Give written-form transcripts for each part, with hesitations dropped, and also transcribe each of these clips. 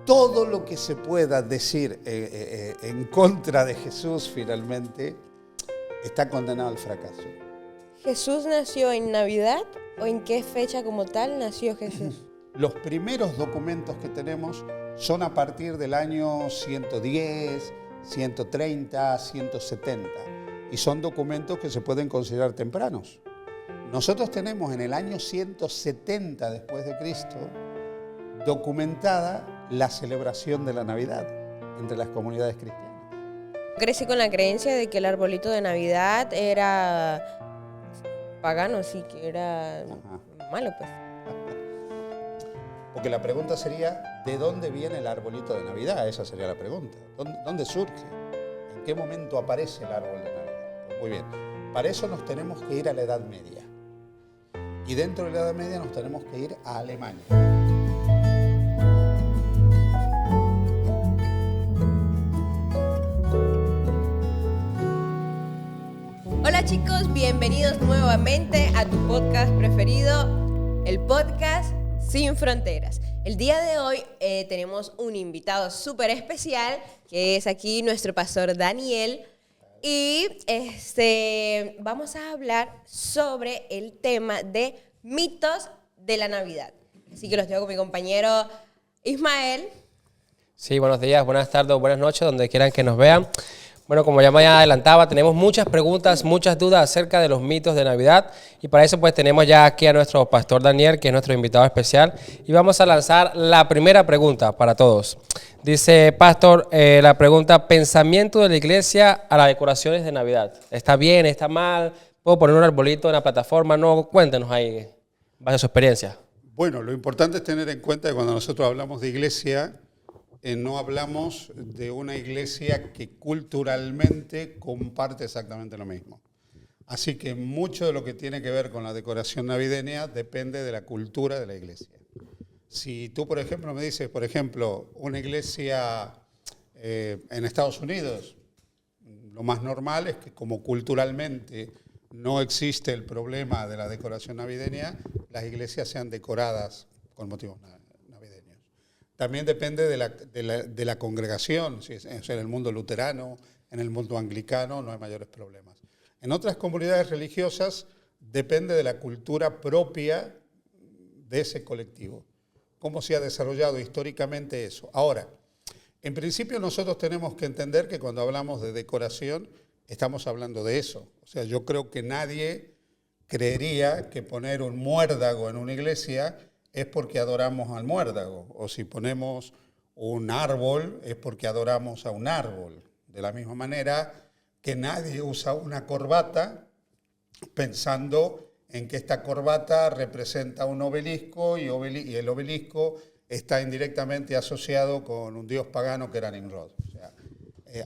todo lo que se pueda decir en contra de Jesús finalmente está condenado al fracaso. ¿Jesús nació en Navidad o en qué fecha como tal nació Jesús? Los primeros documentos que tenemos son a partir del año 110, 130, 170 y son documentos que se pueden considerar tempranos. Nosotros tenemos en el año 170 después de Cristo documentada la celebración de la Navidad entre las comunidades cristianas. Crecí con la creencia de que el arbolito de Navidad era pagano, sí, que era malo, pues. Porque la pregunta sería, ¿de dónde viene el arbolito de Navidad? Esa sería la pregunta. ¿Dónde surge? ¿En qué momento aparece el árbol de Navidad? Pues muy bien, para eso nos tenemos que ir a la Edad Media. Y dentro de la Edad Media nos tenemos que ir a Alemania. Hola chicos, bienvenidos nuevamente a tu podcast preferido, el podcast Sin Fronteras. El día de hoy tenemos un invitado súper especial, que es aquí nuestro pastor Daniel, y vamos a hablar sobre el tema de mitos de la Navidad. Así que los dejo con mi compañero Ismael. Sí, buenos días, buenas tardes, buenas noches, donde quieran que nos vean. Bueno, como ya me adelantaba, tenemos muchas preguntas, muchas dudas acerca de los mitos de Navidad y para eso pues tenemos ya aquí a nuestro pastor Daniel, que es nuestro invitado especial, y vamos a lanzar la primera pregunta para todos. Dice, pastor, la pregunta, pensamiento de la iglesia a las decoraciones de Navidad. ¿Está bien, está mal? ¿Puedo poner un arbolito en la plataforma? No, cuéntenos ahí, vaya su experiencia. Bueno, lo importante es tener en cuenta que cuando nosotros hablamos de iglesia, no hablamos de una iglesia que culturalmente comparte exactamente lo mismo. Así que mucho de lo que tiene que ver con la decoración navideña depende de la cultura de la iglesia. Si tú, por ejemplo, me dices, por ejemplo, una iglesia en Estados Unidos, lo más normal es que como culturalmente no existe el problema de la decoración navideña, las iglesias sean decoradas con motivos navideños. También depende de la congregación, si es en el mundo luterano, en el mundo anglicano, no hay mayores problemas. En otras comunidades religiosas depende de la cultura propia de ese colectivo, cómo se ha desarrollado históricamente eso. Ahora, en principio nosotros tenemos que entender que cuando hablamos de decoración estamos hablando de eso. O sea, yo creo que nadie creería que poner un muérdago en una iglesia es porque adoramos al muérdago, o si ponemos un árbol es porque adoramos a un árbol. De la misma manera que nadie usa una corbata pensando en que esta corbata representa un obelisco y el obelisco está indirectamente asociado con un dios pagano que era Nimrod. O sea,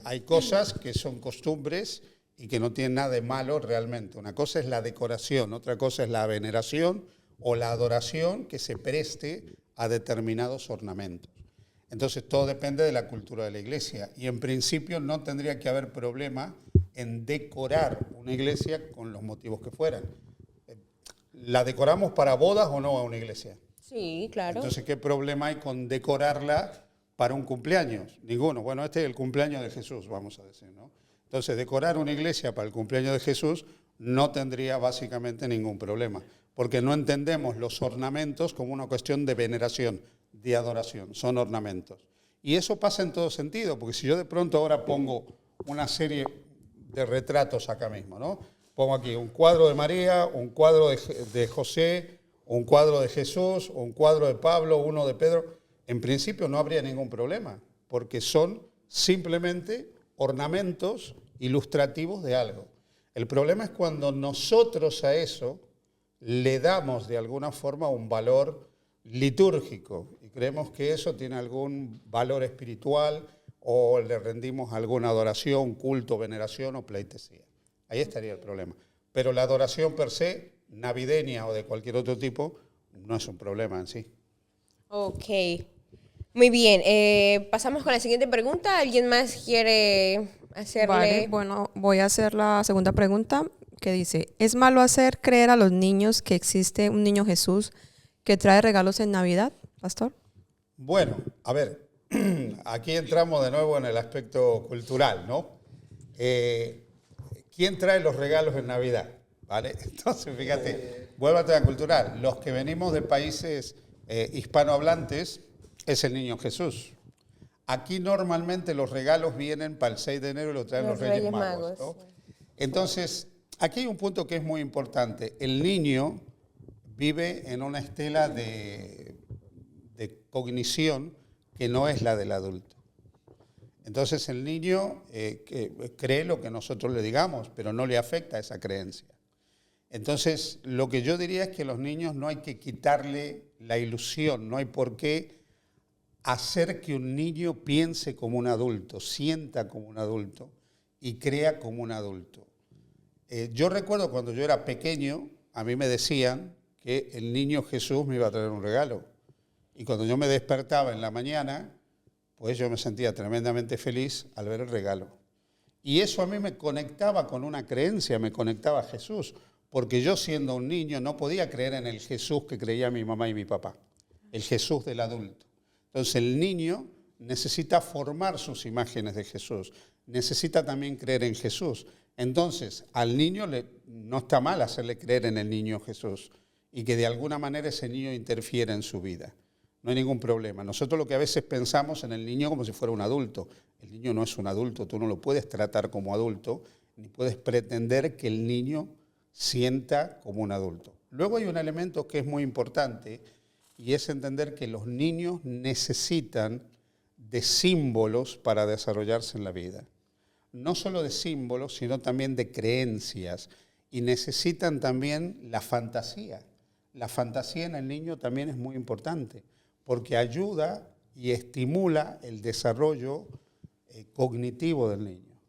hay cosas que son costumbres y que no tienen nada de malo realmente. Una cosa es la decoración, otra cosa es la veneración o la adoración que se preste a determinados ornamentos. Entonces todo depende de la cultura de la iglesia y en principio no tendría que haber problema en decorar una iglesia con los motivos que fueran. ¿La decoramos para bodas o no a una iglesia? Sí, claro. Entonces, ¿qué problema hay con decorarla para un cumpleaños? Ninguno. Bueno, este es el cumpleaños de Jesús, vamos a decir, ¿no? Entonces, decorar una iglesia para el cumpleaños de Jesús no tendría básicamente ningún problema, porque no entendemos los ornamentos como una cuestión de veneración, de adoración, son ornamentos. Y eso pasa en todo sentido, porque si yo de pronto ahora pongo una serie de retratos acá mismo, ¿no? Pongo aquí un cuadro de María, un cuadro de José, un cuadro de Jesús, un cuadro de Pablo, uno de Pedro. En principio no habría ningún problema, porque son simplemente ornamentos ilustrativos de algo. El problema es cuando nosotros a eso le damos de alguna forma un valor litúrgico y creemos que eso tiene algún valor espiritual o le rendimos alguna adoración, culto, veneración o pleitesía. Ahí estaría el problema. Pero la adoración per se, navideña o de cualquier otro tipo, no es un problema en sí. Ok, muy bien. Pasamos con la siguiente pregunta. ¿Alguien más quiere hacerle? Vale, bueno, voy a hacer la segunda pregunta que dice, ¿es malo hacer creer a los niños que existe un niño Jesús que trae regalos en Navidad, pastor? Bueno, a ver, aquí entramos de nuevo en el aspecto cultural, ¿no? ¿Quién trae los regalos en Navidad? ¿Vale? Entonces, fíjate, vuelvo a tema cultural. Los que venimos de países hispanohablantes es el niño Jesús. Aquí normalmente los regalos vienen para el 6 de enero y lo traen los Reyes Magos, ¿no? Entonces, aquí hay un punto que es muy importante. El niño vive en una estela de cognición que no es la del adulto. Entonces el niño cree lo que nosotros le digamos, pero no le afecta esa creencia. Entonces lo que yo diría es que a los niños no hay que quitarle la ilusión, no hay por qué hacer que un niño piense como un adulto, sienta como un adulto y crea como un adulto. Yo recuerdo cuando yo era pequeño, a mí me decían que el niño Jesús me iba a traer un regalo. Y cuando yo me despertaba en la mañana, pues yo me sentía tremendamente feliz al ver el regalo. Y eso a mí me conectaba con una creencia, me conectaba a Jesús, porque yo siendo un niño no podía creer en el Jesús que creía mi mamá y mi papá, el Jesús del adulto. Entonces el niño necesita formar sus imágenes de Jesús, necesita también creer en Jesús. Entonces al niño no está mal hacerle creer en el niño Jesús y que de alguna manera ese niño interfiera en su vida. No hay ningún problema. Nosotros lo que a veces pensamos en el niño como si fuera un adulto. El niño no es un adulto, tú no lo puedes tratar como adulto, ni puedes pretender que el niño sienta como un adulto. Luego hay un elemento que es muy importante y es entender que los niños necesitan de símbolos para desarrollarse en la vida. No solo de símbolos, sino también de creencias y necesitan también la fantasía. La fantasía en el niño también es muy importante, porque ayuda y estimula el desarrollo cognitivo del niño.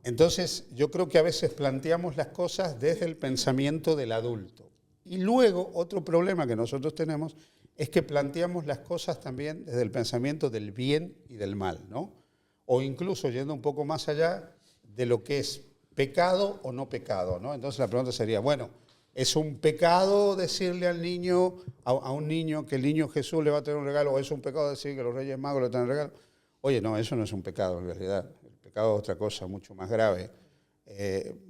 Entonces, yo creo que a veces planteamos las cosas desde el pensamiento del adulto. Y luego, otro problema que nosotros tenemos es que planteamos las cosas también desde el pensamiento del bien y del mal, ¿no? O incluso yendo un poco más allá de lo que es pecado o no pecado, ¿no? Entonces la pregunta sería, bueno, ¿es un pecado decirle al niño, a un niño que el niño Jesús le va a traer un regalo? ¿O es un pecado decir que los Reyes Magos le traen un regalo? Oye, no, eso no es un pecado en realidad. El pecado es otra cosa mucho más grave.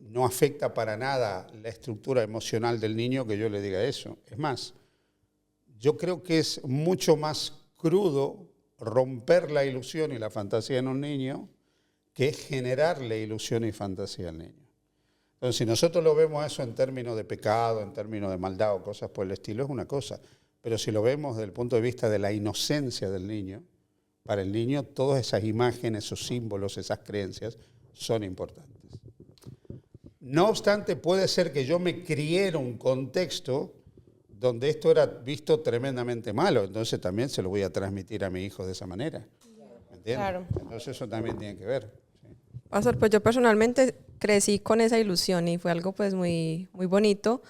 No afecta para nada la estructura emocional del niño que yo le diga eso. Es más, yo creo que es mucho más crudo romper la ilusión y la fantasía en un niño que generarle ilusión y fantasía al niño. Entonces, si nosotros lo vemos eso en términos de pecado, en términos de maldad o cosas por el estilo, es una cosa. Pero si lo vemos desde el punto de vista de la inocencia del niño, para el niño todas esas imágenes, esos símbolos, esas creencias son importantes. No obstante, puede ser que yo me crié en un contexto donde esto era visto tremendamente malo, entonces también se lo voy a transmitir a mi hijo de esa manera. ¿Me entiendes? Claro. Entonces eso también tiene que ver. ¿Sí? Pastor, pues yo personalmente crecí con esa ilusión y fue algo pues muy, muy bonito.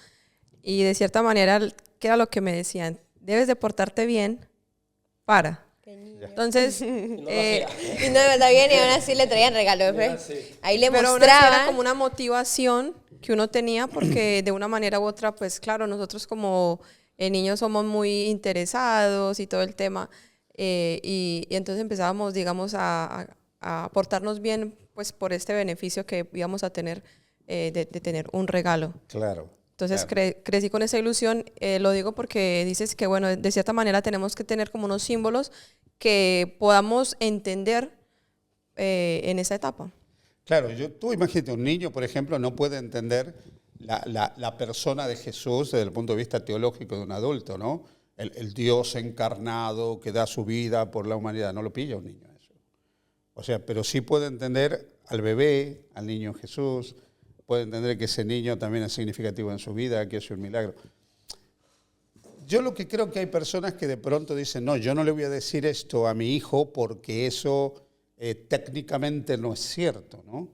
Y de cierta manera, ¿qué era lo que me decían? Debes de portarte bien para. Entonces, Y no, de verdad bien, y aún así le traían regalos. Ahí le pero aún así era mostraban. como una motivación que uno tenía porque de una manera u otra, pues claro, nosotros como niños somos muy interesados y todo el tema. Y entonces empezábamos, digamos, a portarnos bien pues por este beneficio que íbamos a tener de tener un regalo. Claro. Entonces claro. crecí con esa ilusión, lo digo porque dices que bueno, de cierta manera tenemos que tener como unos símbolos que podamos entender en esa etapa. Claro, tú imagínate, un niño, por ejemplo, no puede entender la persona de Jesús desde el punto de vista teológico de un adulto, ¿no? El Dios encarnado que da su vida por la humanidad, no lo pilla un niño eso. O sea, pero sí puede entender al bebé, al niño Jesús, puede entender que ese niño también es significativo en su vida, que es un milagro. Yo lo que creo que hay personas que de pronto dicen, no, yo no le voy a decir esto a mi hijo porque eso técnicamente no es cierto, ¿no?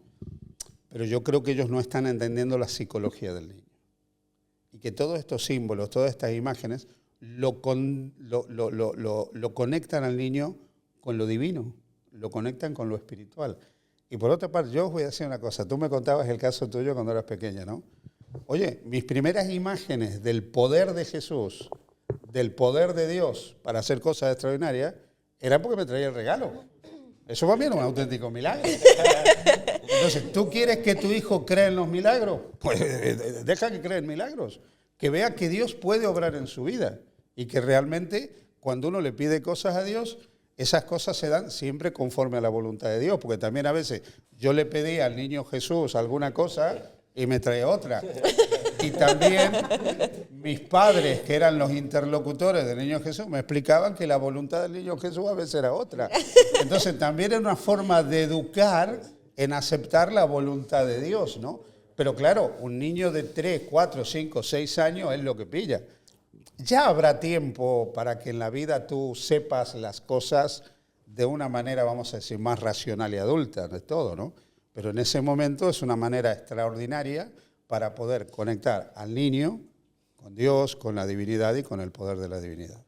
Pero yo creo que ellos no están entendiendo la psicología del niño. Y que todos estos símbolos, todas estas imágenes, lo conectan al niño con lo divino, lo conectan con lo espiritual. Y por otra parte, yo os voy a decir una cosa. Tú me contabas el caso tuyo cuando eras pequeña, ¿no? Oye, mis primeras imágenes del poder de Jesús, del poder de Dios para hacer cosas extraordinarias, era porque me traía el regalo. Eso para mí era un auténtico milagro. Entonces, ¿tú quieres que tu hijo crea en los milagros? Pues deja que crea en milagros. Que vea que Dios puede obrar en su vida y que realmente cuando uno le pide cosas a Dios, esas cosas se dan siempre conforme a la voluntad de Dios, porque también a veces yo le pedí al niño Jesús alguna cosa y me trae otra. Y también mis padres, que eran los interlocutores del niño Jesús, me explicaban que la voluntad del niño Jesús a veces era otra. Entonces también era una forma de educar en aceptar la voluntad de Dios, ¿no? Pero claro, un niño de 3, 4, 5, 6 años es lo que pilla. Ya habrá tiempo para que en la vida tú sepas las cosas de una manera, vamos a decir, más racional y adulta, de todo, ¿no? Pero en ese momento es una manera extraordinaria para poder conectar al niño con Dios, con la divinidad y con el poder de la divinidad.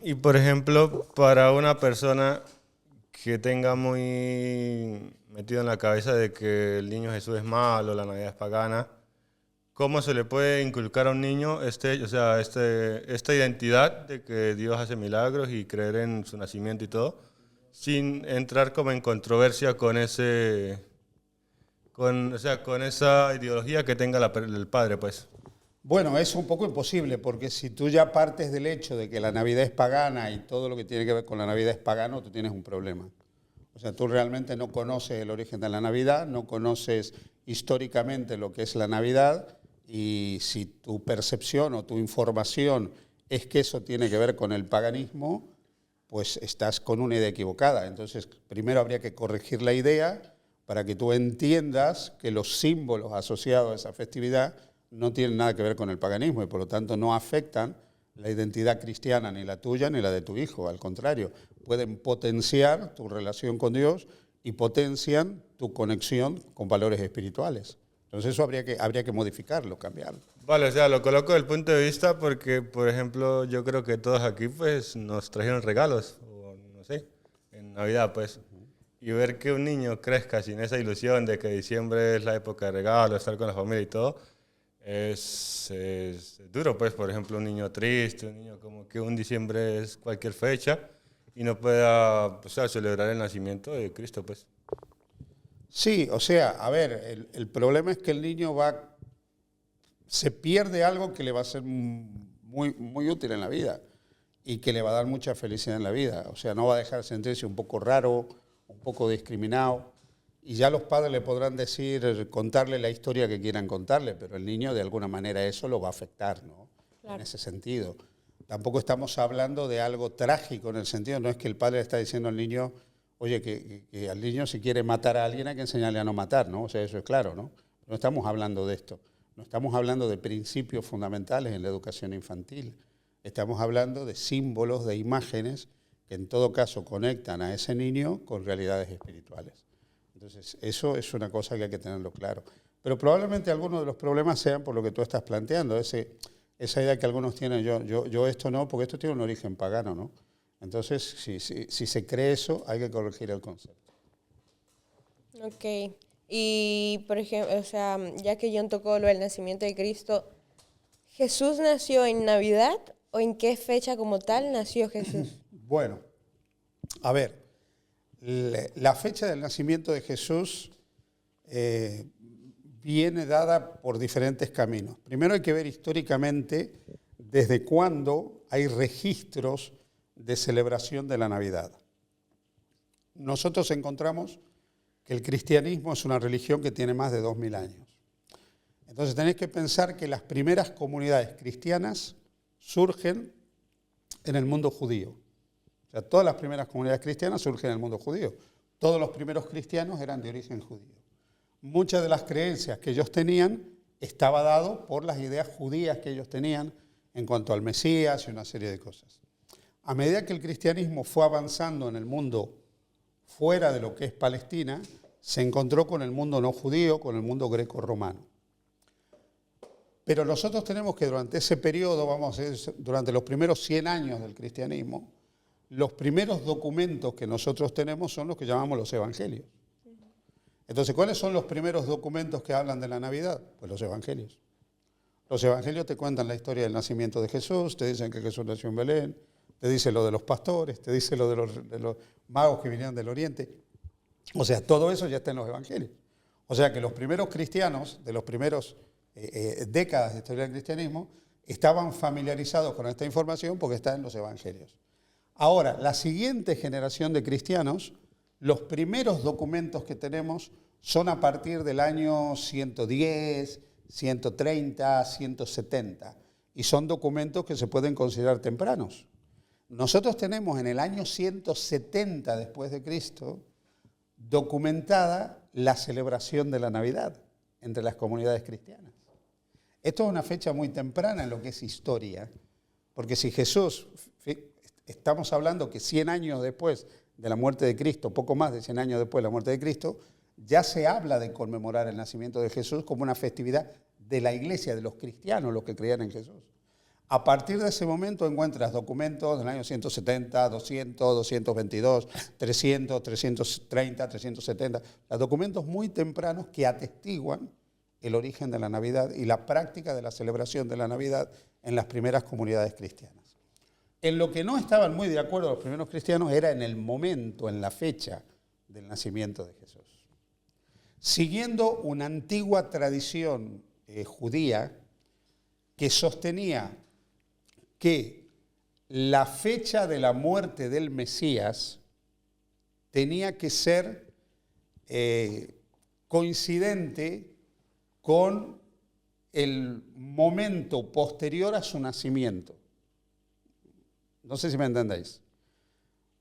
Y por ejemplo, para una persona que tenga muy metido en la cabeza de que el niño Jesús es malo, la Navidad es pagana, ¿cómo se le puede inculcar a un niño esta identidad de que Dios hace milagros y creer en su nacimiento y todo, sin entrar como en controversia con esa ideología que tenga el padre, pues? Bueno, es un poco imposible, porque si tú ya partes del hecho de que la Navidad es pagana y todo lo que tiene que ver con la Navidad es pagano, tú tienes un problema. O sea, tú realmente no conoces el origen de la Navidad, no conoces históricamente lo que es la Navidad, y si tu percepción o tu información es que eso tiene que ver con el paganismo, pues estás con una idea equivocada. Entonces, primero habría que corregir la idea para que tú entiendas que los símbolos asociados a esa festividad no tienen nada que ver con el paganismo y por lo tanto no afectan la identidad cristiana, ni la tuya ni la de tu hijo. Al contrario, pueden potenciar tu relación con Dios y potencian tu conexión con valores espirituales. Entonces eso habría que modificarlo, cambiarlo. Vale, o sea, lo coloco desde el punto de vista porque, por ejemplo, yo creo que todos aquí pues nos trajeron regalos, o no sé, en Navidad pues. Y ver que un niño crezca sin esa ilusión de que diciembre es la época de regalos, estar con la familia y todo, es duro, pues. Por ejemplo, un niño triste, un niño como que un diciembre es cualquier fecha y no pueda, celebrar el nacimiento de Cristo, pues. Sí, o sea, a ver, el problema es que el niño se pierde algo que le va a ser muy, muy útil en la vida y que le va a dar mucha felicidad en la vida. O sea, no va a dejar de sentirse un poco raro, un poco discriminado. Y ya los padres le podrán decir, contarle la historia que quieran contarle, pero el niño de alguna manera eso lo va a afectar, ¿no? Claro. En ese sentido. Tampoco estamos hablando de algo trágico en el sentido, no es que el padre le está diciendo al niño, oye, que al niño si quiere matar a alguien hay que enseñarle a no matar, ¿no? O sea, eso es claro, ¿no? No estamos hablando de esto. No estamos hablando de principios fundamentales en la educación infantil. Estamos hablando de símbolos, de imágenes que en todo caso conectan a ese niño con realidades espirituales. Entonces, eso es una cosa que hay que tenerlo claro. Pero probablemente algunos de los problemas sean por lo que tú estás planteando, esa idea que algunos tienen, yo esto no, porque esto tiene un origen pagano, ¿no? Entonces, si se cree eso, hay que corregir el concepto. Ok. Y, por ejemplo, o sea, ya que John tocó lo del nacimiento de Cristo, ¿Jesús nació en Navidad o en qué fecha como tal nació Jesús? Bueno, a ver, la fecha del nacimiento de Jesús viene dada por diferentes caminos. Primero hay que ver históricamente desde cuándo hay registros de celebración de la Navidad. Nosotros encontramos que el cristianismo es una religión que tiene más de 2000 años. Entonces tenéis que pensar que las primeras comunidades cristianas surgen en el mundo judío. O sea, todas las primeras comunidades cristianas surgen en el mundo judío. Todos los primeros cristianos eran de origen judío. Muchas de las creencias que ellos tenían estaba dado por las ideas judías que ellos tenían en cuanto al Mesías y una serie de cosas. A medida que el cristianismo fue avanzando en el mundo fuera de lo que es Palestina, se encontró con el mundo no judío, con el mundo greco-romano. Pero nosotros tenemos que durante ese periodo, vamos a decir, durante los primeros 100 años del cristianismo, los primeros documentos que nosotros tenemos son los que llamamos los evangelios. Entonces, ¿cuáles son los primeros documentos que hablan de la Navidad? Pues los evangelios. Los evangelios te cuentan la historia del nacimiento de Jesús, te dicen que Jesús nació en Belén, te dice lo de los pastores, te dice lo de los magos que vinieron del Oriente. O sea, todo eso ya está en los evangelios. O sea que los primeros cristianos, de los primeros décadas de historia del cristianismo, estaban familiarizados con esta información porque está en los evangelios. Ahora, la siguiente generación de cristianos, los primeros documentos que tenemos son a partir del año 110, 130, 170, y son documentos que se pueden considerar tempranos. Nosotros tenemos en el año 170 después de Cristo documentada la celebración de la Navidad entre las comunidades cristianas. Esto es una fecha muy temprana en lo que es historia, porque si Jesús, estamos hablando que 100 años después de la muerte de Cristo, poco más de 100 años después de la muerte de Cristo, ya se habla de conmemorar el nacimiento de Jesús como una festividad de la iglesia, de los cristianos, los que creían en Jesús. A partir de ese momento encuentras documentos del año 170, 200, 222, 300, 330, 370, documentos muy tempranos que atestiguan el origen de la Navidad y la práctica de la celebración de la Navidad en las primeras comunidades cristianas. En lo que no estaban muy de acuerdo los primeros cristianos era en el momento, en la fecha del nacimiento de Jesús. Siguiendo una antigua tradición judía que sostenía que la fecha de la muerte del Mesías tenía que ser coincidente con el momento posterior a su nacimiento. No sé si me entendéis.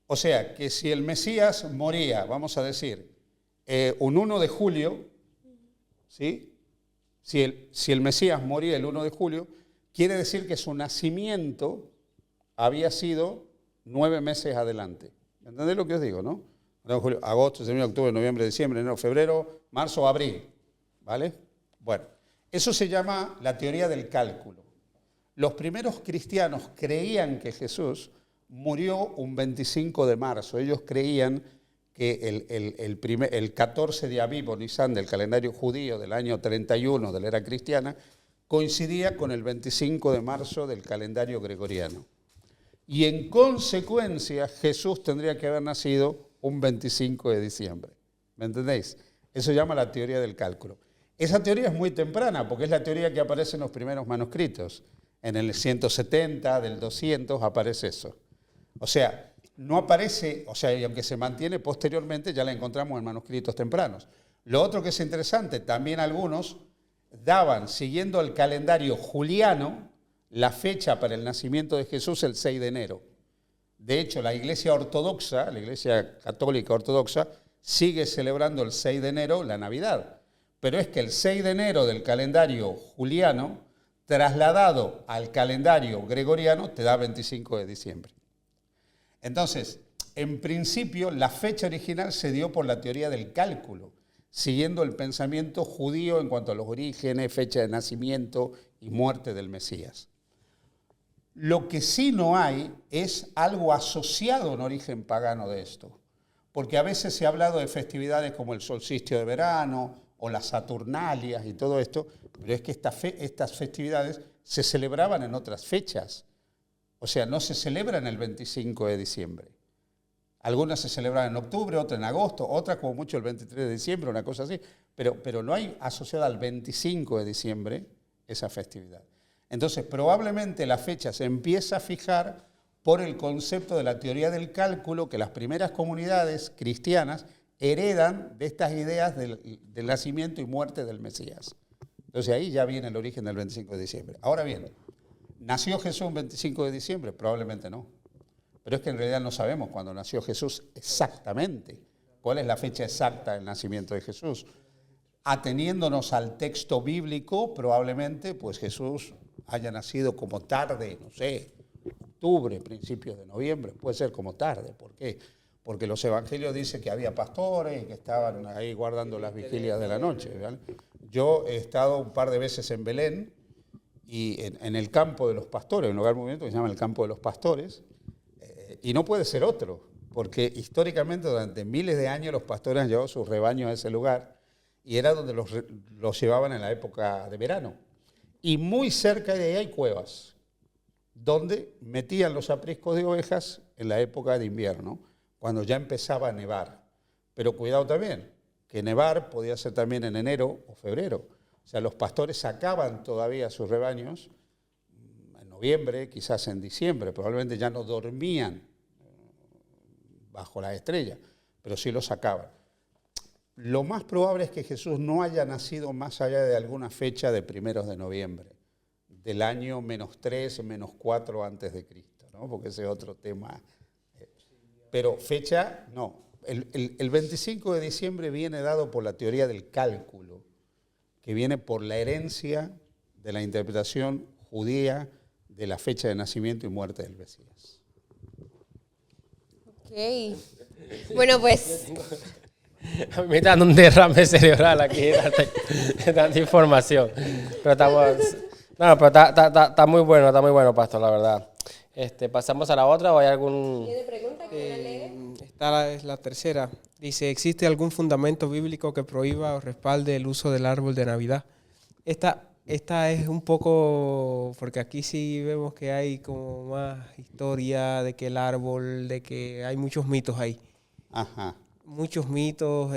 O sea, que si el Mesías moría, vamos a decir, un 1 de julio, ¿sí? Si el Mesías moría el 1 de julio, quiere decir que su nacimiento había sido 9 meses adelante. ¿Entendéis lo que os digo, no? Julio, agosto, septiembre, octubre, noviembre, diciembre, enero, febrero, marzo, abril. ¿Vale? Bueno, eso se llama la teoría del cálculo. Los primeros cristianos creían que Jesús murió un 25 de marzo. Ellos creían que el 14 de Aviv o Nisan del calendario judío del año 31 de la era cristiana coincidía con el 25 de marzo del calendario gregoriano. Y en consecuencia Jesús tendría que haber nacido un 25 de diciembre. ¿Me entendéis? Eso se llama la teoría del cálculo. Esa teoría es muy temprana porque es la teoría que aparece en los primeros manuscritos. En el 170, del 200 aparece eso. O sea, no aparece, y aunque se mantiene posteriormente, ya la encontramos en manuscritos tempranos. Lo otro que es interesante, también algunos daban, siguiendo el calendario juliano, la fecha para el nacimiento de Jesús el 6 de enero. De hecho, la Iglesia ortodoxa, la Iglesia católica ortodoxa, sigue celebrando el 6 de enero la Navidad. Pero es que el 6 de enero del calendario juliano, trasladado al calendario gregoriano, te da 25 de diciembre. Entonces, en principio, la fecha original se dio por la teoría del cálculo, siguiendo el pensamiento judío en cuanto a los orígenes, fecha de nacimiento y muerte del Mesías. Lo que sí no hay es algo asociado a un origen pagano de esto, porque a veces se ha hablado de festividades como el solsticio de verano o las Saturnalias y todo esto, pero es que estas festividades se celebraban en otras fechas. O sea, no se celebran el 25 de diciembre. Algunas se celebran en octubre, otras en agosto, otras como mucho el 23 de diciembre, una cosa así. Pero no hay asociada al 25 de diciembre esa festividad. Entonces, probablemente la fecha se empieza a fijar por el concepto de la teoría del cálculo que las primeras comunidades cristianas heredan de estas ideas del nacimiento y muerte del Mesías. Entonces ahí ya viene el origen del 25 de diciembre. Ahora bien, ¿nació Jesús el 25 de diciembre? Probablemente no. Pero es que en realidad no sabemos cuándo nació Jesús exactamente. ¿Cuál es la fecha exacta del nacimiento de Jesús? Ateniéndonos al texto bíblico, probablemente pues Jesús haya nacido como tarde, no sé, octubre, principios de noviembre. Puede ser como tarde. ¿Por qué? Porque los evangelios dicen que había pastores y que estaban ahí guardando las vigilias de la noche. ¿Verdad? Yo he estado un par de veces en Belén y en el campo de los pastores, un lugar muy bonito que se llama el campo de los pastores, y no puede ser otro, porque históricamente durante miles de años los pastores han llevado sus rebaños a ese lugar y era donde los llevaban en la época de verano. Y muy cerca de ahí hay cuevas. donde metían los apriscos de ovejas en la época de invierno, cuando ya empezaba a nevar. Pero cuidado también, que nevar podía ser también en enero o febrero. O sea, los pastores sacaban todavía sus rebaños en noviembre, quizás en diciembre, probablemente ya no dormían bajo la estrella, pero sí lo sacaban. Lo más probable es que Jesús no haya nacido más allá de alguna fecha de primeros de noviembre, del año -3, -4 antes de Cristo, ¿no? Porque ese es otro tema. Pero fecha, no. El 25 de diciembre viene dado por la teoría del cálculo, que viene por la herencia de la interpretación judía de la fecha de nacimiento y muerte del Mesías. Ok. Bueno, pues A mí me está dando un derrame cerebral aquí de tanta información. Pero estamos... No, pero está muy bueno, pastor, la verdad. ¿Pasamos a la otra o hay algún...? ¿tiene pregunta que Esta es la tercera. Dice, ¿existe algún fundamento bíblico que prohíba o respalde el uso del árbol de Navidad? Esta es un poco, porque aquí sí vemos que hay como más historia de que el árbol, de que hay muchos mitos ahí. Ajá. Muchos mitos,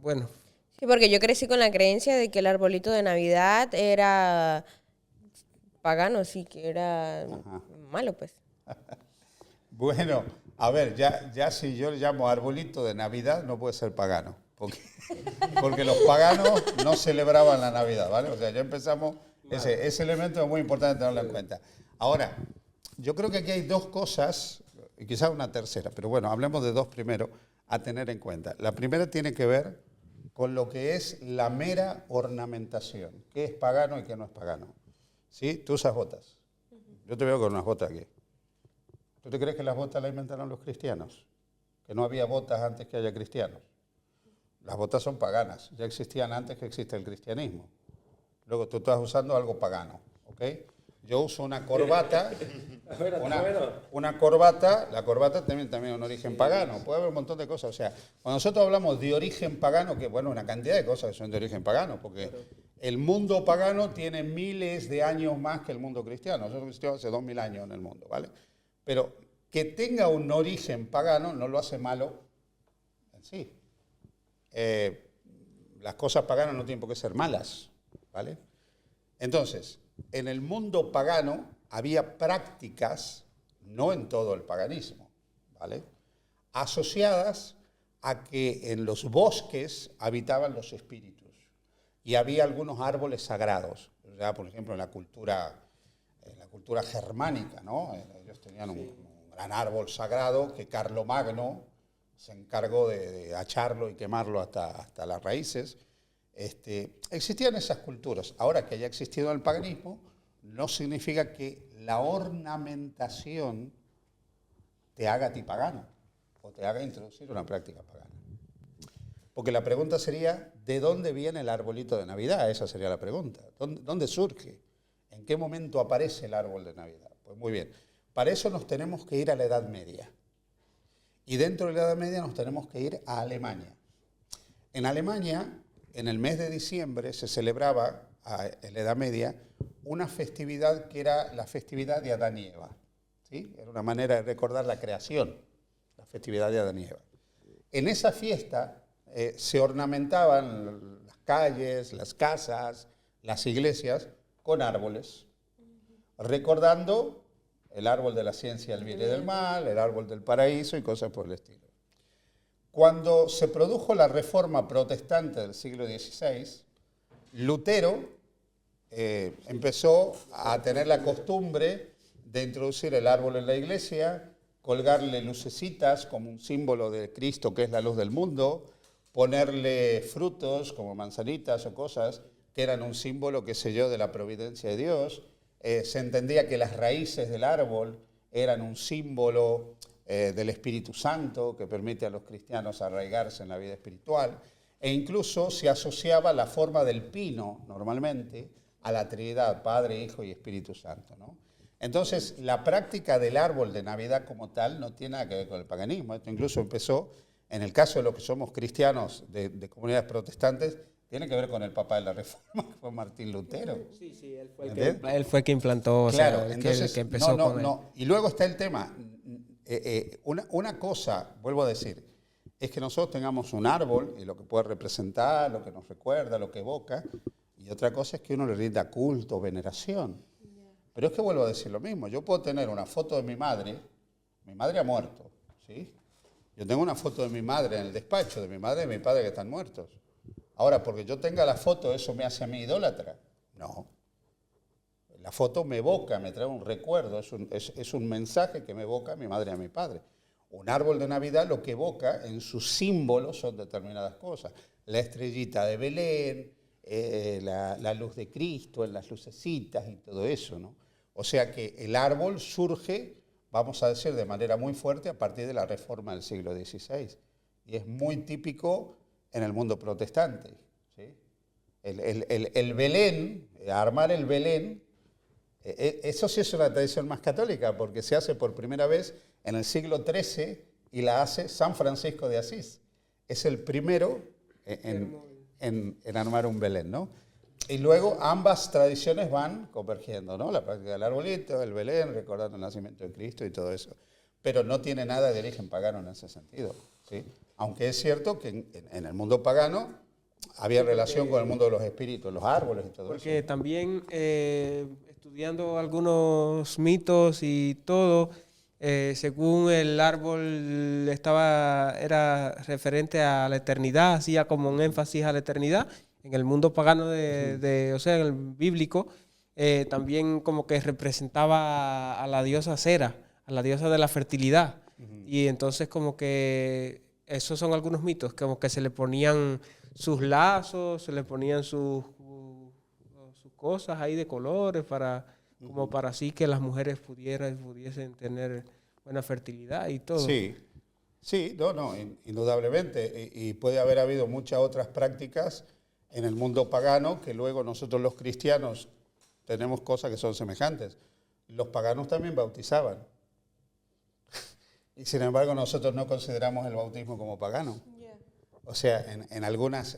bueno. Sí, porque yo crecí con la creencia de que el arbolito de Navidad era pagano, sí, que era malo, pues. Bueno, a ver, ya si yo le llamo arbolito de Navidad, no puede ser pagano. Porque los paganos no celebraban la Navidad, ¿vale? O sea, ya empezamos, ese elemento es muy importante tenerlo en cuenta. Ahora, yo creo que aquí hay dos cosas, y quizás una tercera, pero bueno, hablemos de dos primero, a tener en cuenta. La primera tiene que ver con lo que es la mera ornamentación, qué es pagano y qué no es pagano. ¿Sí? Tú usas botas. Yo te veo con unas botas aquí. ¿Tú te crees que las botas las inventaron los cristianos? Que no había botas antes que haya cristianos. Las botas son paganas, ya existían antes que existe el cristianismo. Luego tú estás usando algo pagano, ¿ok? Yo uso una corbata, una corbata, la corbata también un origen pagano, puede haber un montón de cosas. O sea, cuando nosotros hablamos de origen pagano, que bueno, una cantidad de cosas que son de origen pagano, porque el mundo pagano tiene miles de años más que el mundo cristiano. Nosotros existimos hace 2000 años en el mundo, ¿vale? Pero que tenga un origen pagano no lo hace malo en sí. Las cosas paganas no tienen por qué ser malas, ¿vale? Entonces, en el mundo pagano había prácticas, no en todo el paganismo, ¿vale?, asociadas a que en los bosques habitaban los espíritus y había algunos árboles sagrados. Ya, por ejemplo, en la cultura germánica, ¿no? Ellos tenían un gran árbol sagrado que Carlomagno se encargó de acharlo y quemarlo hasta las raíces. Existían esas culturas. Ahora que haya existido el paganismo, no significa que la ornamentación te haga a ti pagano o te haga introducir una práctica pagana. Porque la pregunta sería, ¿de dónde viene el arbolito de Navidad? Esa sería la pregunta. ¿Dónde surge? ¿En qué momento aparece el árbol de Navidad? Pues muy bien. Para eso nos tenemos que ir a la Edad Media. Y dentro de la Edad Media nos tenemos que ir a Alemania. En Alemania, en el mes de diciembre, se celebraba, en la Edad Media, una festividad que era la festividad de Adán y Eva. ¿Sí? Era una manera de recordar la creación, la festividad de Adán y Eva. En esa fiesta se ornamentaban las calles, las casas, las iglesias con árboles, recordando el árbol de la ciencia del bien y del mal, el árbol del paraíso y cosas por el estilo. Cuando se produjo la reforma protestante del siglo XVI, Lutero empezó a tener la costumbre de introducir el árbol en la iglesia, colgarle lucecitas como un símbolo de Cristo, que es la luz del mundo, ponerle frutos como manzanitas o cosas que eran un símbolo, qué sé yo, de la providencia de Dios. Se entendía que las raíces del árbol eran un símbolo del Espíritu Santo que permite a los cristianos arraigarse en la vida espiritual, e incluso se asociaba la forma del pino, normalmente, a la Trinidad, Padre, Hijo y Espíritu Santo, ¿no? Entonces, la práctica del árbol de Navidad como tal no tiene nada que ver con el paganismo. Esto incluso empezó, en el caso de los que somos cristianos de comunidades protestantes, tiene que ver con el papá de la Reforma, que fue Martín Lutero. Sí, él fue el que implantó, Claro, o sea, entonces, el que empezó con él. Y luego está el tema. Una cosa, vuelvo a decir, es que nosotros tengamos un árbol y lo que puede representar, lo que nos recuerda, lo que evoca, y otra cosa es que uno le rinda culto, veneración. Pero es que vuelvo a decir lo mismo. Yo puedo tener una foto de mi madre ha muerto, ¿sí? Yo tengo una foto de mi madre en el despacho, de mi madre y de mi padre que están muertos. Ahora, porque yo tenga la foto, ¿eso me hace a mí idólatra? No. La foto me evoca, me trae un recuerdo, es un mensaje que me evoca a mi madre y a mi padre. Un árbol de Navidad lo que evoca en sus símbolos son determinadas cosas. La estrellita de Belén, la luz de Cristo en las lucecitas y todo eso, ¿no? O sea que el árbol surge, vamos a decir, de manera muy fuerte a partir de la Reforma del siglo XVI. Y es muy típico en el mundo protestante, ¿sí? El Belén, armar el Belén, eso sí es una tradición más católica, porque se hace por primera vez en el siglo XIII y la hace San Francisco de Asís. Es el primero en armar un Belén, ¿no? Y luego ambas tradiciones van convergiendo, ¿no? La práctica del arbolito, el Belén, recordando el nacimiento de Cristo y todo eso. Pero no tiene nada de origen pagano en ese sentido, ¿sí? Aunque es cierto que en el mundo pagano había relación con el mundo de los espíritus, los árboles y todo eso. Porque también estudiando algunos mitos y todo, según el árbol era referente a la eternidad, hacía como un énfasis a la eternidad. En el mundo pagano, o sea, en el bíblico, también como que representaba a la diosa Cera, a la diosa de la fertilidad. Y entonces como que esos son algunos mitos, como que se le ponían sus lazos, se le ponían sus cosas ahí de colores como para así que las mujeres pudiesen tener buena fertilidad y todo. Sí, indudablemente. Y puede haber habido muchas otras prácticas en el mundo pagano que luego nosotros los cristianos tenemos cosas que son semejantes. Los paganos también bautizaban. Y sin embargo nosotros no consideramos el bautismo como pagano. O sea, en algunas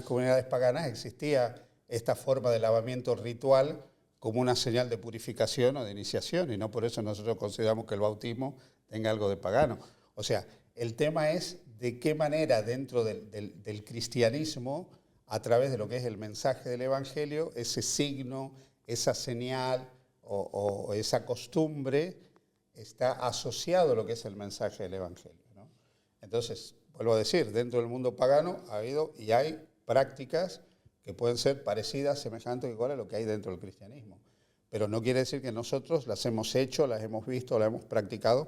comunidades paganas existía esta forma de lavamiento ritual como una señal de purificación o de iniciación, y no por eso nosotros consideramos que el bautismo tenga algo de pagano. O sea, el tema es de qué manera dentro del cristianismo, a través de lo que es el mensaje del Evangelio, ese signo, esa señal o esa costumbre está asociado a lo que es el mensaje del Evangelio, ¿no? Entonces, vuelvo a decir, dentro del mundo pagano ha habido y hay prácticas que pueden ser parecidas, semejantes, iguales a lo que hay dentro del cristianismo. Pero no quiere decir que nosotros las hemos hecho, las hemos visto, las hemos practicado,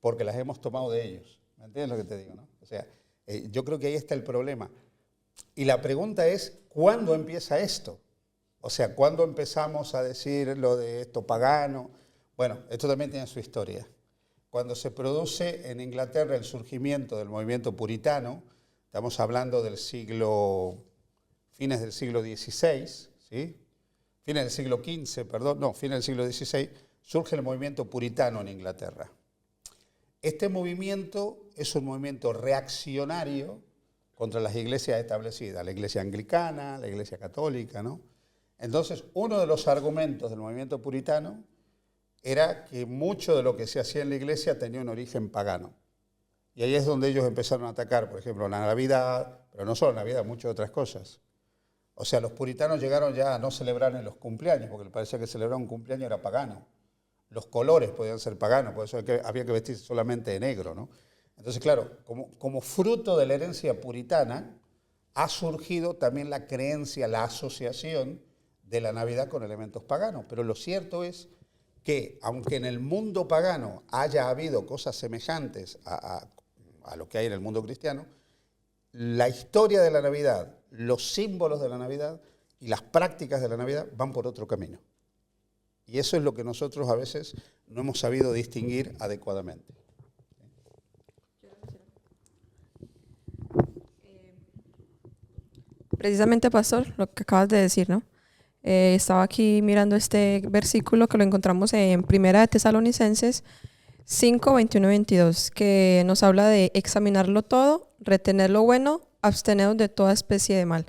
porque las hemos tomado de ellos. ¿Me entiendes lo que te digo, no? O sea, yo creo que ahí está el problema. Y la pregunta es, ¿cuándo empieza esto? O sea, ¿cuándo empezamos a decir lo de esto pagano? Bueno, esto también tiene su historia. Cuando se produce en Inglaterra el surgimiento del movimiento puritano, estamos hablando del fines del siglo XVI, ¿sí? Fines del siglo XVI, surge el movimiento puritano en Inglaterra. Este movimiento es un movimiento reaccionario contra las iglesias establecidas, la iglesia anglicana, la iglesia católica, ¿no? Entonces, uno de los argumentos del movimiento puritano era que mucho de lo que se hacía en la iglesia tenía un origen pagano. Y ahí es donde ellos empezaron a atacar, por ejemplo, la Navidad, pero no solo la Navidad, muchas otras cosas. O sea, los puritanos llegaron ya a no celebrar en los cumpleaños, porque les parecía que celebrar un cumpleaños era pagano. Los colores podían ser paganos, por eso había que vestirse solamente de negro, ¿no? Entonces, claro, como fruto de la herencia puritana, ha surgido también la creencia, la asociación de la Navidad con elementos paganos. Pero lo cierto es que, aunque en el mundo pagano haya habido cosas semejantes a lo que hay en el mundo cristiano, la historia de la Navidad, los símbolos de la Navidad y las prácticas de la Navidad van por otro camino. Y eso es lo que nosotros a veces no hemos sabido distinguir adecuadamente. Precisamente, pastor, lo que acabas de decir, ¿no? Estaba aquí mirando este versículo que lo encontramos en Primera de Tesalonicenses 5, 21 y 22, que nos habla de examinarlo todo, retener lo bueno, absteneos de toda especie de mal.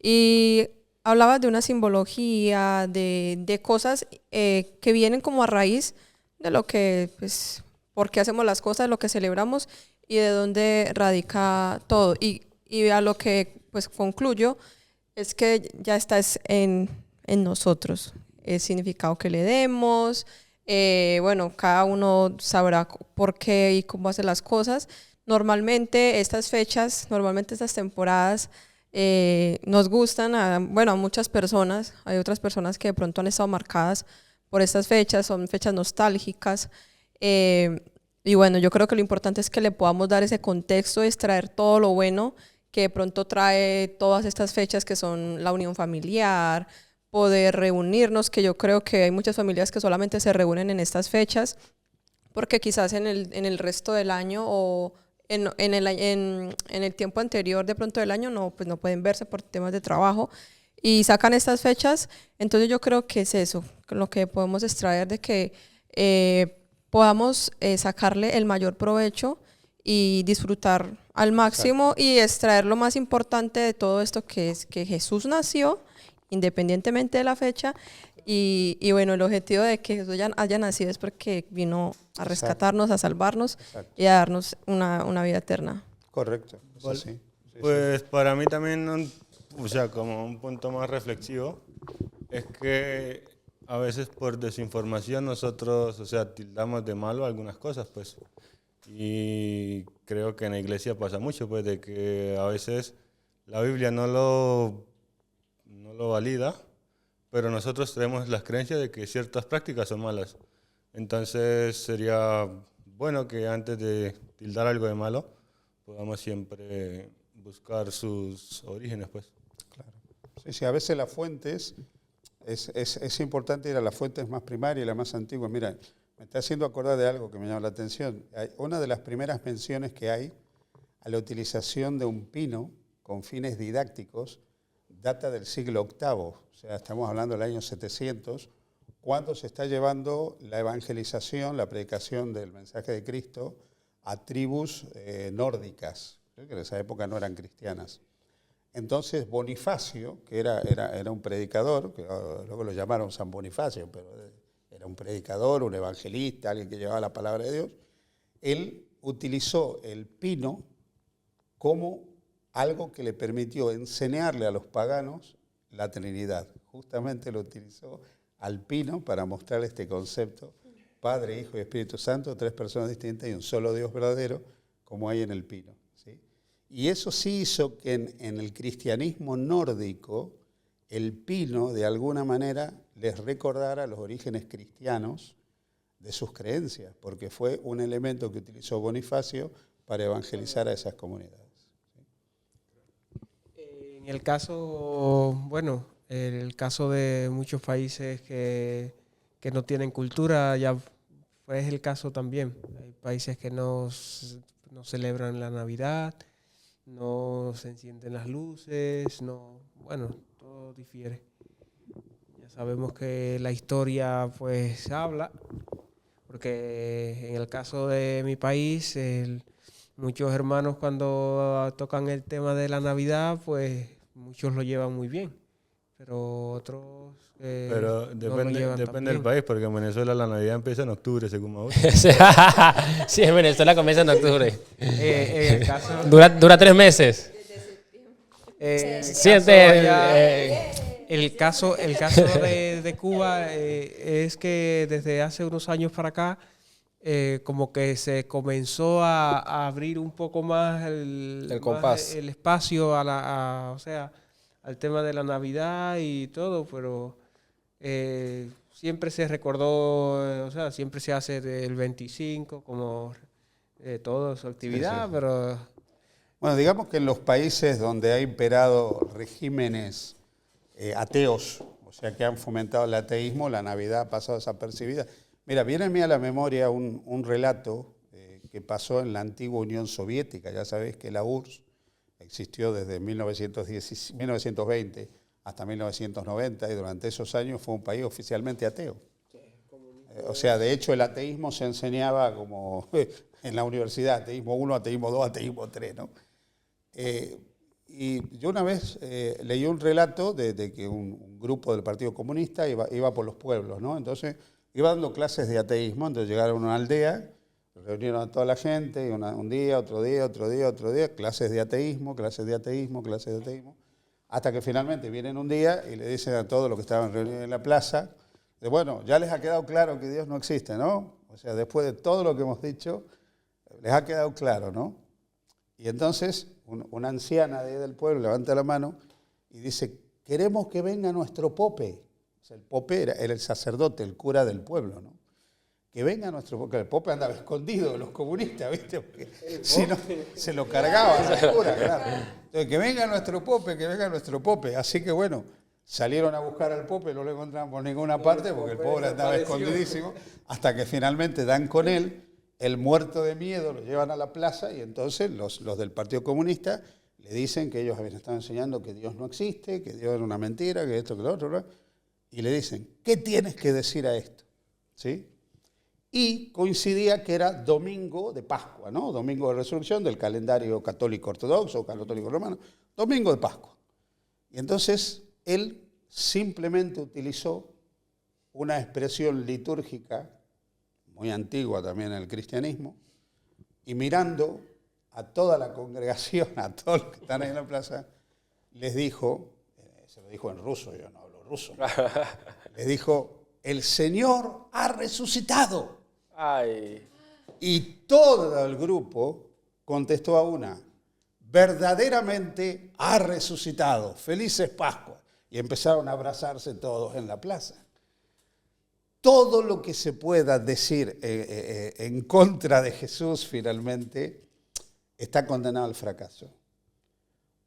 Y hablabas de una simbología, de cosas que vienen como a raíz de lo que, pues, por qué hacemos las cosas, lo que celebramos y de dónde radica todo. Y a lo que pues concluyo es que ya está en nosotros, el significado que le demos. Bueno, cada uno sabrá por qué y cómo hace las cosas. Normalmente estas fechas, estas temporadas nos gustan a muchas personas. Hay otras personas que de pronto han estado marcadas por estas fechas, son fechas nostálgicas. Y bueno, yo creo que lo importante es que le podamos dar ese contexto, extraer todo lo bueno que de pronto trae todas estas fechas, que son la unión familiar, poder reunirnos, que yo creo que hay muchas familias que solamente se reúnen en estas fechas, porque quizás en el resto del año o en el tiempo anterior de pronto del año no pueden verse por temas de trabajo y sacan estas fechas. Entonces yo creo que es eso, lo que podemos extraer de que podamos sacarle el mayor provecho y disfrutar al máximo. Exacto. Y extraer lo más importante de todo esto, que es que Jesús nació independientemente de la fecha. Y bueno, el objetivo de que Jesús haya nacido es porque vino a rescatarnos, a salvarnos. Exacto. Y a darnos una vida eterna. Correcto. Eso sí. Pues para mí también, o sea, como un punto más reflexivo, es que a veces por desinformación nosotros, o sea, tildamos de malo algunas cosas, pues. Y creo que en la iglesia pasa mucho, pues, de que a veces la Biblia no lo valida, pero nosotros tenemos las creencias de que ciertas prácticas son malas. Entonces sería bueno que antes de tildar algo de malo, podamos siempre buscar sus orígenes, pues. Claro. Sí, a veces las fuentes, es importante ir a las fuentes más primarias y las más antiguas. Mira, me está haciendo acordar de algo que me llama la atención. Una de las primeras menciones que hay a la utilización de un pino con fines didácticos data del siglo VIII, o sea, estamos hablando del año 700, cuando se está llevando la evangelización, la predicación del mensaje de Cristo a tribus nórdicas, que en esa época no eran cristianas. Entonces Bonifacio, que era un predicador, que luego lo llamaron San Bonifacio, pero era un predicador, un evangelista, alguien que llevaba la palabra de Dios, él utilizó el pino como algo que le permitió enseñarle a los paganos la Trinidad. Justamente lo utilizó al pino para mostrar este concepto: Padre, Hijo y Espíritu Santo, tres personas distintas y un solo Dios verdadero, como hay en el pino, ¿sí? Y eso sí hizo que en el cristianismo nórdico el pino de alguna manera les recordara los orígenes cristianos de sus creencias, porque fue un elemento que utilizó Bonifacio para evangelizar a esas comunidades. En el caso, bueno, el caso de muchos países que no tienen cultura, ya es el caso también. Hay países que no celebran la Navidad, no se encienden las luces, todo difiere. Ya sabemos que la historia pues habla, porque en el caso de mi país, muchos hermanos cuando tocan el tema de la Navidad, pues muchos lo llevan muy bien, pero otros pero depende del país, porque en Venezuela la Navidad empieza en octubre, según Mauro. Sí, en Venezuela comienza en octubre. En el caso, dura 3 meses. El caso de Cuba es que desde hace unos años para acá, como que se comenzó a abrir un poco más el espacio al tema de la Navidad y todo, pero siempre se recordó, siempre se hace el 25 como toda su actividad, sí. Pero... Bueno, digamos que en los países donde ha imperado regímenes ateos, o sea, que han fomentado el ateísmo, la Navidad ha pasado desapercibida. Mira, viene a mí a la memoria un relato que pasó en la antigua Unión Soviética. Ya sabéis que la URSS existió desde 1920 hasta 1990 y durante esos años fue un país oficialmente ateo. O sea, de hecho el ateísmo se enseñaba como en la universidad, ateísmo 1, ateísmo 2, ateísmo 3, ¿no? Y yo una vez leí un relato de que un grupo del Partido Comunista iba por los pueblos, ¿no? Entonces iba dando clases de ateísmo. Entonces llegaron a una aldea, reunieron a toda la gente, y un día, otro día, clases de ateísmo, hasta que finalmente vienen un día y le dicen a todos los que estaban reunidos en la plaza, bueno, ya les ha quedado claro que Dios no existe, ¿no? O sea, después de todo lo que hemos dicho, les ha quedado claro, ¿no? Y entonces una anciana de ahí del pueblo levanta la mano y dice, queremos que venga nuestro pope. O sea, el pope era el sacerdote, el cura del pueblo, ¿no? Que venga nuestro pope, el pope andaba escondido de los comunistas, ¿viste? Porque si no, se lo cargaban al cura, claro. Entonces, que venga nuestro pope. Así que bueno, salieron a buscar al pope, no lo encontraban por ninguna parte porque el pobre andaba escondidísimo, hasta que finalmente dan con él. El muerto de miedo lo llevan a la plaza y entonces los del Partido Comunista le dicen que ellos habían estado enseñando que Dios no existe, que Dios era una mentira, que esto, que lo otro, ¿no? Y le dicen, ¿qué tienes que decir a esto? ¿Sí? Y coincidía que era domingo de Pascua, ¿no? Domingo de Resurrección del calendario católico ortodoxo o católico romano, domingo de Pascua. Y entonces él simplemente utilizó una expresión litúrgica muy antigua también en el cristianismo, y mirando a toda la congregación, a todos los que están ahí en la plaza, les dijo, se lo dijo en ruso, yo no hablo ruso, les dijo, el Señor ha resucitado. Ay. Y todo el grupo contestó a una, verdaderamente ha resucitado, felices Pascuas. Y empezaron a abrazarse todos en la plaza. Todo lo que se pueda decir en contra de Jesús finalmente está condenado al fracaso.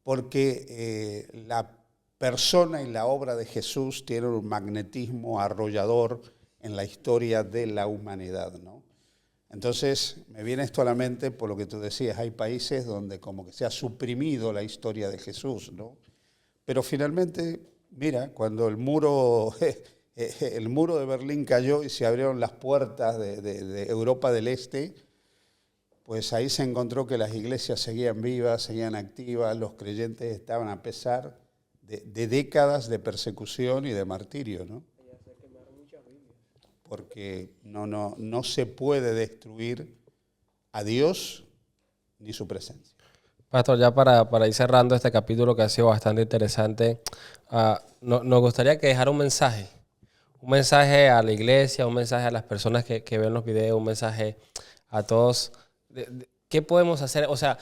Porque la persona y la obra de Jesús tienen un magnetismo arrollador en la historia de la humanidad, ¿no? Entonces, me viene esto a la mente por lo que tú decías, hay países donde como que se ha suprimido la historia de Jesús, ¿no? Pero finalmente, mira, cuando el muro de Berlín cayó y se abrieron las puertas de Europa del Este, pues ahí se encontró que las iglesias seguían vivas, seguían activas, los creyentes estaban a pesar de décadas de persecución y de martirio, ¿no? Porque no se puede destruir a Dios ni su presencia. Pastor, ya para ir cerrando este capítulo que ha sido bastante interesante, nos gustaría que dejara un mensaje a la iglesia, un mensaje a las personas que ven los videos, un mensaje a todos. ¿Qué podemos hacer? O sea,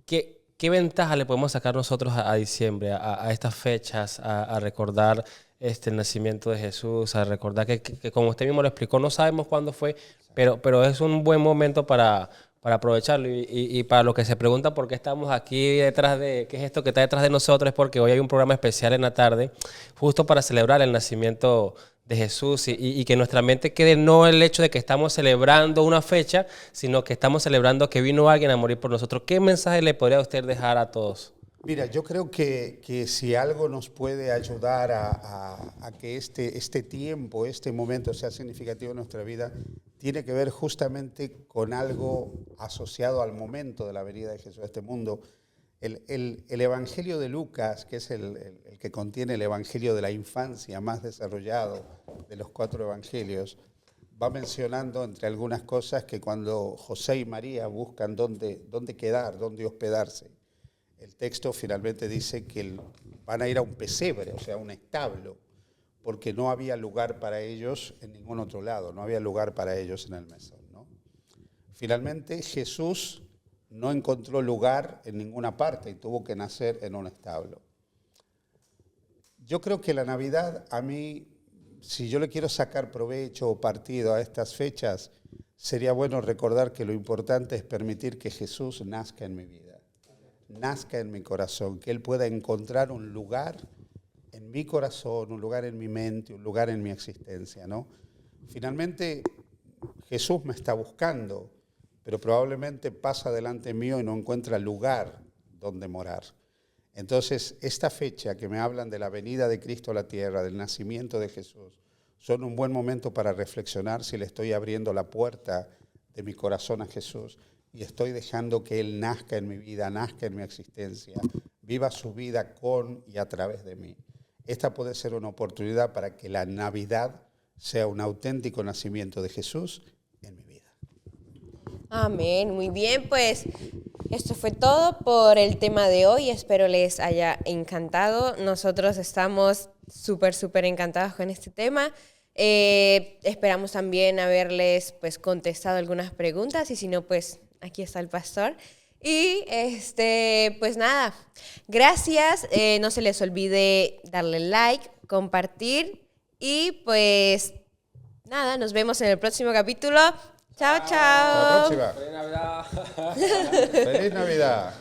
¿qué ventaja le podemos sacar nosotros a diciembre, a estas fechas, a recordar el nacimiento de Jesús, a recordar que como usted mismo lo explicó, no sabemos cuándo fue, pero es un buen momento para aprovecharlo. Y para los que se preguntan por qué estamos aquí detrás de, qué es esto que está detrás de nosotros, es porque hoy hay un programa especial en la tarde, justo para celebrar el nacimiento de Jesús y que nuestra mente quede no el hecho de que estamos celebrando una fecha, sino que estamos celebrando que vino alguien a morir por nosotros. ¿Qué mensaje le podría usted dejar a todos? Mira, yo creo que si algo nos puede ayudar a que este tiempo, este momento sea significativo en nuestra vida, tiene que ver justamente con algo asociado al momento de la venida de Jesús a este mundo. El Evangelio de Lucas, que es el que contiene el Evangelio de la infancia más desarrollado de los 4 evangelios, va mencionando entre algunas cosas que cuando José y María buscan dónde quedar, dónde hospedarse, el texto finalmente dice que van a ir a un pesebre, o sea, a un establo, porque no había lugar para ellos en ningún otro lado, no había lugar para ellos en el mesón, ¿no? Finalmente Jesús no encontró lugar en ninguna parte y tuvo que nacer en un establo. Yo creo que la Navidad, a mí, si yo le quiero sacar provecho o partido a estas fechas, sería bueno recordar que lo importante es permitir que Jesús nazca en mi vida, nazca en mi corazón, que Él pueda encontrar un lugar en mi corazón, un lugar en mi mente, un lugar en mi existencia, ¿no? Finalmente, Jesús me está buscando, pero probablemente pasa delante mío y no encuentra lugar donde morar. Entonces, esta fecha que me hablan de la venida de Cristo a la tierra, del nacimiento de Jesús, son un buen momento para reflexionar si le estoy abriendo la puerta de mi corazón a Jesús y estoy dejando que Él nazca en mi vida, nazca en mi existencia, viva su vida con y a través de mí. Esta puede ser una oportunidad para que la Navidad sea un auténtico nacimiento de Jesús en mi vida. Amén, muy bien, pues esto fue todo por el tema de hoy. Espero les haya encantado. Nosotros estamos súper encantados con este tema. Esperamos también haberles pues contestado algunas preguntas y si no, pues aquí está el pastor. Y pues nada, gracias. No se les olvide darle like, compartir y pues nada, nos vemos en el próximo capítulo. Chao, chao. Hasta la próxima. Feliz Navidad. ¡Feliz Navidad!